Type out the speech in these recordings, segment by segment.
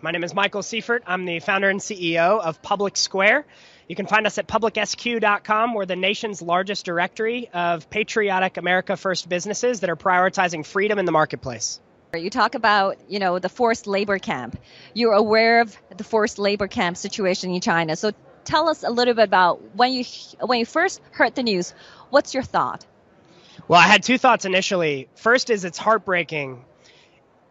My name is Michael Seifert. I'm the founder and CEO of PublicSq. You can find us at PublicSq.com. We're the nation's largest directory of patriotic America First businesses that are prioritizing freedom in the marketplace. You talk about, the forced labor camp. You're aware of the forced labor camp situation in China. So tell us a little bit about when you first heard the news, what's your thought? Well, I had two thoughts initially. First is it's heartbreaking.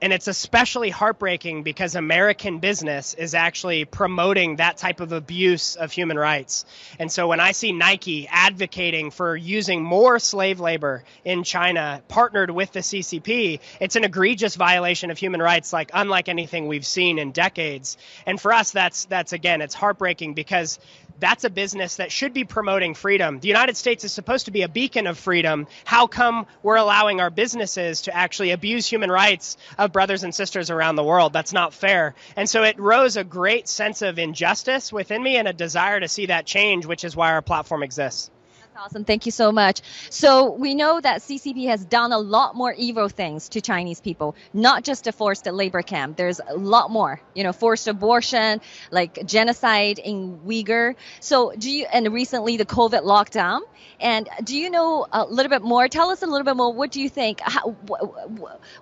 And it's especially heartbreaking because American business is actually promoting that type of abuse of human rights. And so when I see Nike advocating for using more slave labor in China, partnered with the CCP, it's an egregious violation of human rights, unlike anything we've seen in decades. And for us, that's again, it's heartbreaking because that's a business that should be promoting freedom. The United States is supposed to be a beacon of freedom. How come we're allowing our businesses to actually abuse human rights of brothers and sisters around the world? That's not fair. And so it rose a great sense of injustice within me and a desire to see that change, which is why our platform exists. Awesome. Thank you so much. So we know that CCP has done a lot more evil things to Chinese people, not just a forced labor camp. There's a lot more, forced abortion, like genocide in Uyghur. So and recently the COVID lockdown. And do you know a little bit more? Tell us a little bit more. What do you think?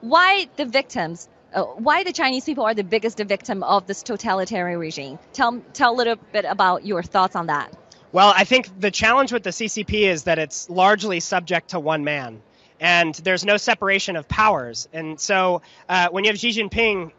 Why the victims? Why the Chinese people are the biggest victim of this totalitarian regime? Tell a little bit about your thoughts on that. Well, I think the challenge with the CCP is that it's largely subject to one man, and there's no separation of powers. And so when you have Xi Jinping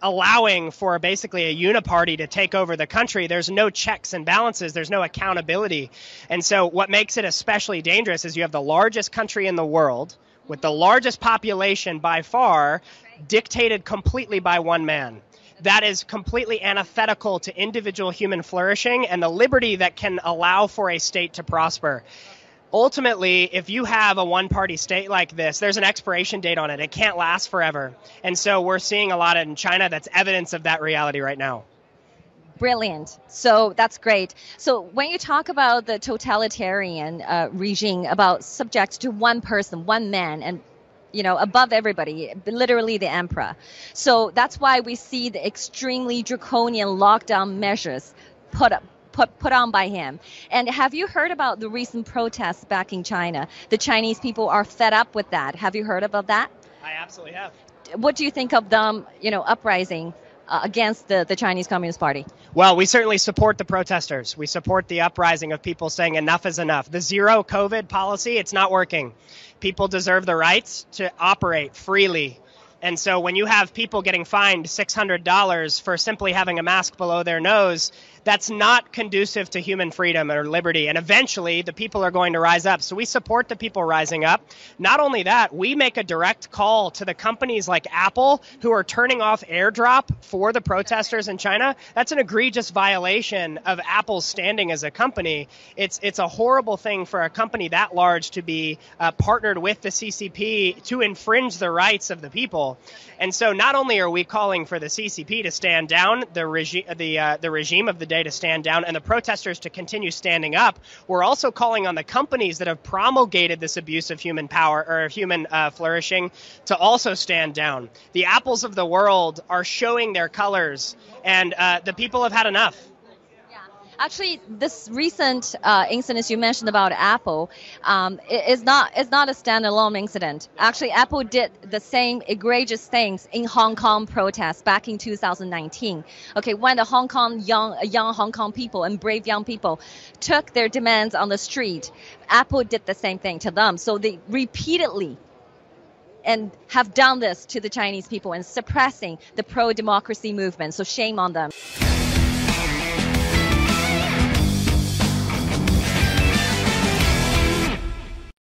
allowing for basically a uniparty to take over the country, there's no checks and balances, there's no accountability. And so what makes it especially dangerous is you have the largest country in the world with the largest population by far dictated completely by one man. That is completely antithetical to individual human flourishing and the liberty that can allow for a state to prosper. Ultimately, if you have a one-party state like this, there's an expiration date on it. It can't last forever. And so we're seeing a lot in China that's evidence of that reality right now. Brilliant. So that's great. So when you talk about the totalitarian regime, about subject to one person, one man, and above everybody, literally the emperor. So that's why we see the extremely draconian lockdown measures put on by him. And have you heard about the recent protests back in China? The Chinese people are fed up with that. Have you heard about that? I absolutely have. What do you think of them, uprising against the Chinese Communist Party? Well, we certainly support the protesters. We support the uprising of people saying enough is enough. The zero COVID policy, it's not working. People deserve the rights to operate freely. And so when you have people getting fined $600 for simply having a mask below their nose, that's not conducive to human freedom or liberty. And eventually, the people are going to rise up. So we support the people rising up. Not only that, we make a direct call to the companies like Apple who are turning off AirDrop for the protesters in China. That's an egregious violation of Apple's standing as a company. It's a horrible thing for a company that large to be partnered with the CCP to infringe the rights of the people. And so not only are we calling for the CCP to stand down, the regime of the day to stand down, and the protesters to continue standing up, we're also calling on the companies that have promulgated this abuse of human power or human flourishing to also stand down. The Apples of the world are showing their colors, and the people have had enough. Actually, this recent incident you mentioned about Apple is not a standalone incident. Actually, Apple did the same egregious things in Hong Kong protests back in 2019. Okay, when the young Hong Kong people and brave young people took their demands on the street, Apple did the same thing to them. So they repeatedly and have done this to the Chinese people and suppressing the pro-democracy movement. So shame on them.